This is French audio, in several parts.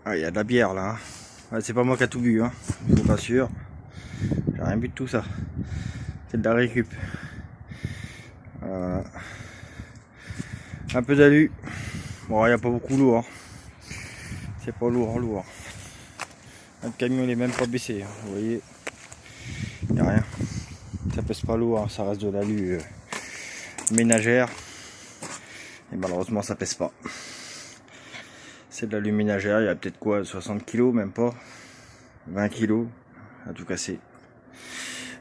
Ah, il y a de la bière là. Hein. Ouais, c'est pas moi qui a tout bu, hein. Je vous rassure. J'ai rien bu de tout ça. C'est de la récup. Un peu d'alu. Bon, il n'y a pas beaucoup lourd. Hein. C'est pas lourd. Le camion il est même pas baissé. Hein. Vous voyez. Il n'y a rien. Ça pèse pas lourd. Hein. Ça reste de l'alu ménagère. Et malheureusement ça pèse pas. C'est de l'alu ménagère. Il y a peut-être quoi, 60 kg, même pas. 20 kg. À tout casser.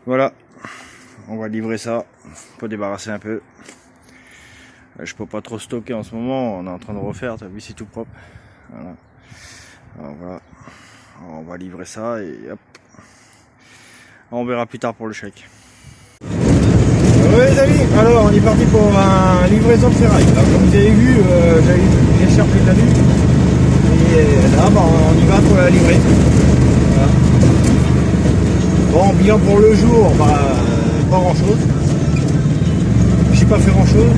Voilà. On va livrer ça. Faut débarrasser un peu. Je peux pas trop stocker en ce moment, on est en train de refaire, t'as vu, c'est tout propre. Voilà. Alors, voilà. Alors, on va livrer ça et hop. On verra plus tard pour le chèque. Ouais les amis, alors on est parti pour une livraison de ferraille. Alors, comme vous avez vu, j'ai cherché de la vue. Et là, bah, on y va pour la livrer. Voilà. Bon, bilan pour le jour, bah, pas grand chose. J'ai pas fait grand chose.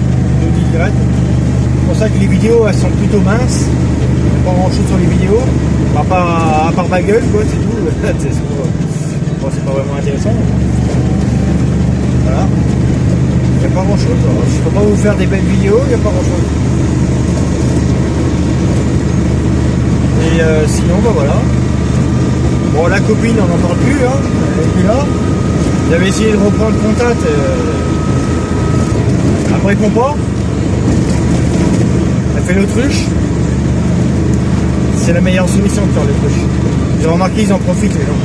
Direct. C'est pour ça que les vidéos elles sont plutôt minces, pas grand chose sur les vidéos, à part ma gueule quoi, c'est tout. Bon, c'est pas vraiment intéressant. Voilà. Il n'y a pas grand chose. Je peux pas vous faire des belles vidéos, il n'y a pas grand chose. Et sinon bah voilà. Bon la copine on n'en parle plus, hein, elle est plus là. J'avais essayé de reprendre contact. Elle me répond pas. Elle fait l'autruche. C'est la meilleure solution de faire l'autruche. J'ai remarqué ils en profitent les gens.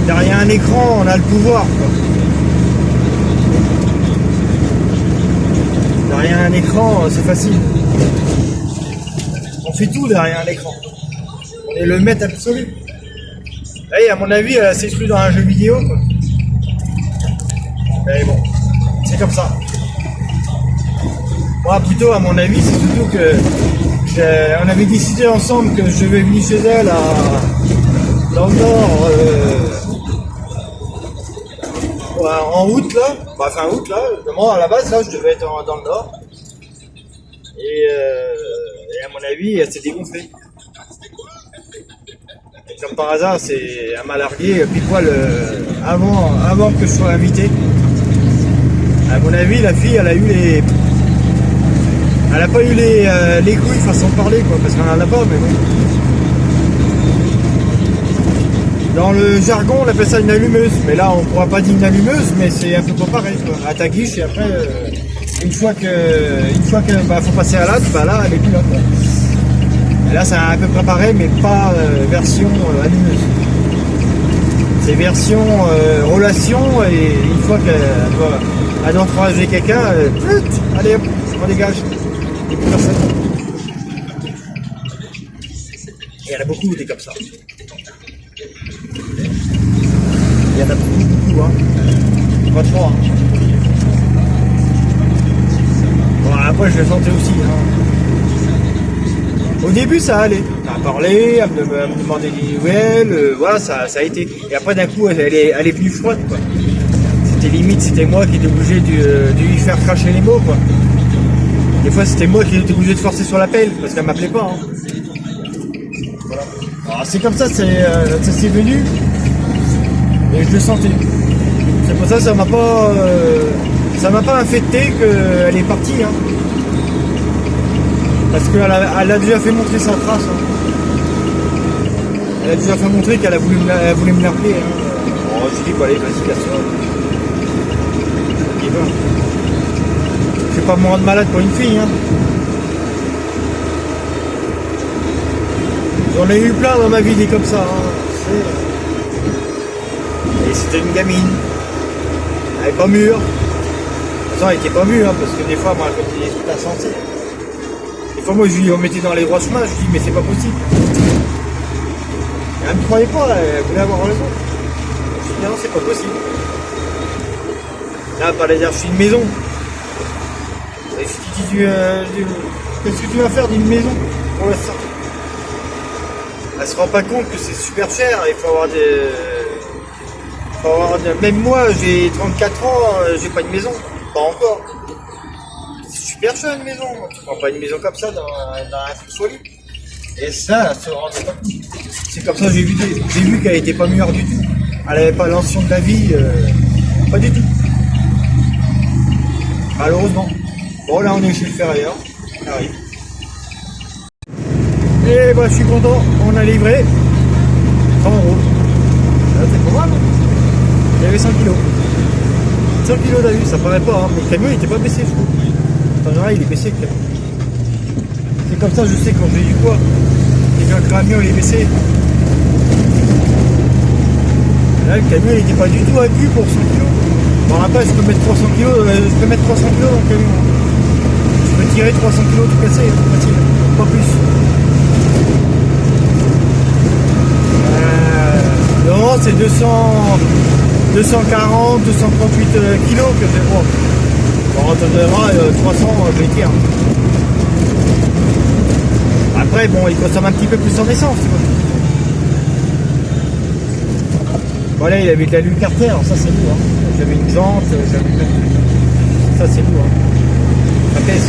Derrière un écran on a le pouvoir quoi. Derrière un écran c'est facile. On fait tout derrière un écran. On est le maître absolu. Et à mon avis elle s'exclut dans un jeu vidéo quoi. Mais bon, c'est comme ça. Moi plutôt à mon avis c'est surtout que on avait décidé ensemble que je devais venir chez elle dans le nord en août là, bah fin août là, moi à la base là je devais être dans le nord et à mon avis elle s'est dégonflée. Et comme par hasard elle m'a largué pile poil avant que je sois invité. À mon avis la fille elle a eu elle a pas eu les couilles façon de parler quoi, parce qu'elle en a pas, mais bon. Dans le jargon on appelle ça une allumeuse, mais là on pourra pas dire une allumeuse, mais c'est un peu pas pareil quoi. À ta guiche et après une fois que bah, faut passer à l'acte, bah là elle est plus là quoi. Et là c'est à peu près pareil, mais pas version allumeuse. C'est version relation, et une fois qu'elle doit croiser quelqu'un, allez hop, on dégage. Et plus personne. Et il y en a beaucoup des comme ça. Il y en a beaucoup, hein. Pas trop, hein. Bon, après, je le sentais aussi, hein. Au début, ça allait. Elle m'a parlé, elle me demandait des nouvelles, voilà, ça a été. Et après, d'un coup, elle est venue froide, quoi. C'était moi qui étais obligé de lui faire cracher les mots, quoi. Des fois c'était moi qui étais obligé de forcer sur l'appel parce qu'elle m'appelait pas. Hein. Voilà. Alors c'est comme ça, c'est venu et je le sentais. C'est pour ça que ça m'a pas infecté qu'elle est partie. Hein. Parce qu'elle a déjà fait montrer sa trace. Hein. Elle a déjà fait montrer qu'elle voulait me l'appeler. Hein. Oh, je dis bah allez vas-y casse-toi. Et ben. Je vais pas me rendre malade pour une fille, hein. J'en ai eu plein dans ma vie des comme ça, hein. Et c'était une gamine. Elle est pas mûre. De toute façon, elle était pas mûre, hein, parce que des fois, moi, quand il est tout insensé. Des fois, moi, je lui remettais dans les droits chemins, je lui dis, mais c'est pas possible. Et elle me croyait pas, elle voulait avoir raison. Je lui dis, non, c'est pas possible. Là, elle parlait d'archi de maison. Qu'est-ce que tu vas faire d'une maison pour l'instant? Elle se rend pas compte que c'est super cher, il faut avoir même moi j'ai 34 ans, j'ai pas de maison, pas encore. C'est super cher une maison, tu prends pas une maison comme ça dans un truc solide. Et ça, elle se rendait pas compte. C'est comme ça que j'ai vu qu'elle était pas mûre du tout. Elle avait pas l'ancien de la vie, pas du tout. Malheureusement. Bon, là on est chez le ferrailleur. On arrive. Et bah je suis content, on a livré 100 €. Là, c'est pas mal. Il y avait 100 kilos. 100 kilos d'avus, ça paraît pas, hein, mais le camion il était pas baissé, je trouve. En général, il est baissé le camion. C'est comme ça, je sais quand j'ai du poids. Et quand le camion il est baissé. Là, le camion il était pas du tout à cul pour 100 kilos. Bon, après, je peux mettre 300 kilos, je peux mettre 300 kilos dans le camion. Je peux tirer 300 kilos tout cassé, facile, pas plus. Non, c'est 240, 238 kilos que c'est bon. Bon, on te donnera 300, je les tire. Après, bon, il consomme un petit peu plus en essence. Voilà, il avait de la lune Carter, alors ça c'est lourd. Hein. J'avais une jante, j'avais plein de trucs. Ça c'est lourd. Hein. Ça pèse.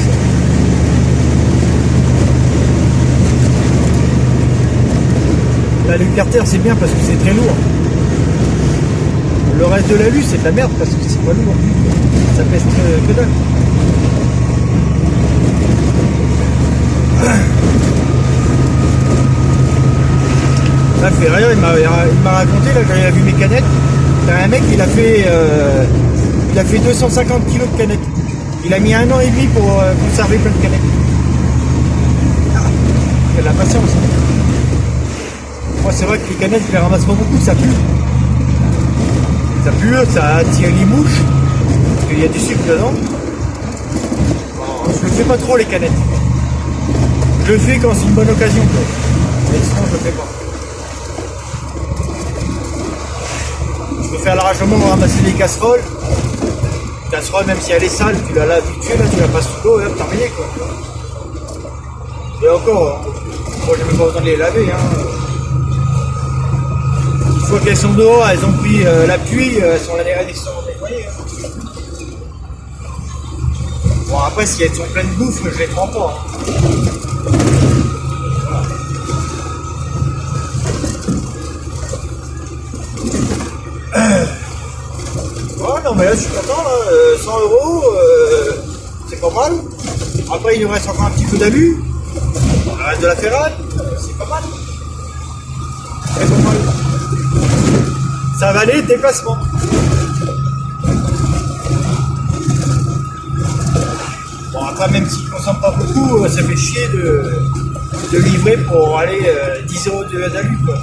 La lune Carter c'est bien parce que c'est très lourd. Le reste de la lune c'est de la merde parce que c'est pas lourd. Ça pèse que dalle. Là, Ferrailleur, il m'a raconté, là, quand il a vu mes canettes, t'as un mec, il a fait 250 kilos de canettes. Il a mis 1 an et demi pour conserver plein de canettes. Il a de la patience. Moi, c'est vrai que les canettes, je les ramasse pas beaucoup, ça pue. Ça pue, ça attire les mouches, parce qu'il y a du sucre dedans. Bon, je le fais pas trop, les canettes. Je le fais quand c'est une bonne occasion, quoi. Mais sinon, je le fais pas. Je peux faire largement ramasser des casseroles. Une casserole, même si elle est sale, tu la laves vite fait, là, tu la passes sous l'eau et hop, terminé, quoi. Et encore, moi j'ai même pas besoin de les laver, hein. Une fois qu'elles sont dehors, elles ont pris la pluie, elles sont nettoyées. Hein. Bon, après, si elles sont pleines de bouffe, je les prends pas. Hein. Ouais, non, mais là, je suis content, là. 100 €, c'est pas mal. Après, il nous reste encore un petit peu d'abus. Le reste de la ferraille, c'est pas mal. C'est pas mal. Ça va aller, déplacement. Bon, après, même s'il ne consomme pas beaucoup, ça fait chier de livrer pour aller 10 € d'alu, quoi.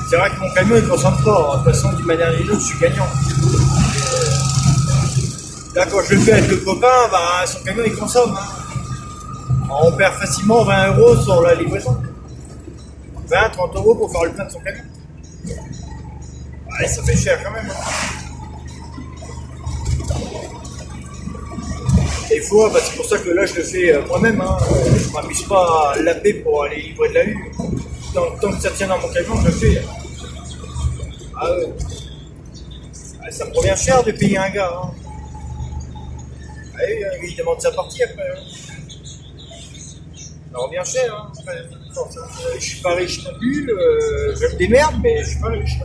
C'est vrai que mon camion, il ne consomme pas. De toute façon, d'une manière ou d'une autre, je suis gagnant. Là, quand je le fais avec le copain, bah, son camion, il consomme. Hein. On perd facilement 20 € sur la livraison. 20, 30 € pour faire le plein de son camion. Ouais, ça fait cher quand même. Et il faut, bah, c'est pour ça que là je le fais moi-même. Hein. Je ne m'amuse pas à laver pour aller livrer de la lue. Tant que ça tient dans mon camion, je le fais. Ah ouais. Ça me revient cher de payer un gars. Hein. Ah oui, il demande sa partie après. Hein. Ça revient cher. Hein. Je suis pas riche non plus, je me démerde, mais je suis pas riche.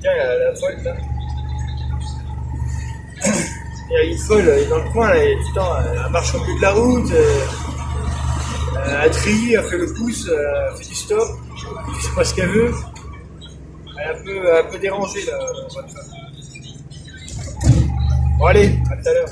Tiens, la folle là. Il y a une folle dans le coin, là, tout le temps, elle marche au bout de la route, elle trie, elle fait le pouce, elle fait du stop, je sais pas ce qu'elle veut. Elle est un peu dérangée là. Bon allez, à tout à l'heure.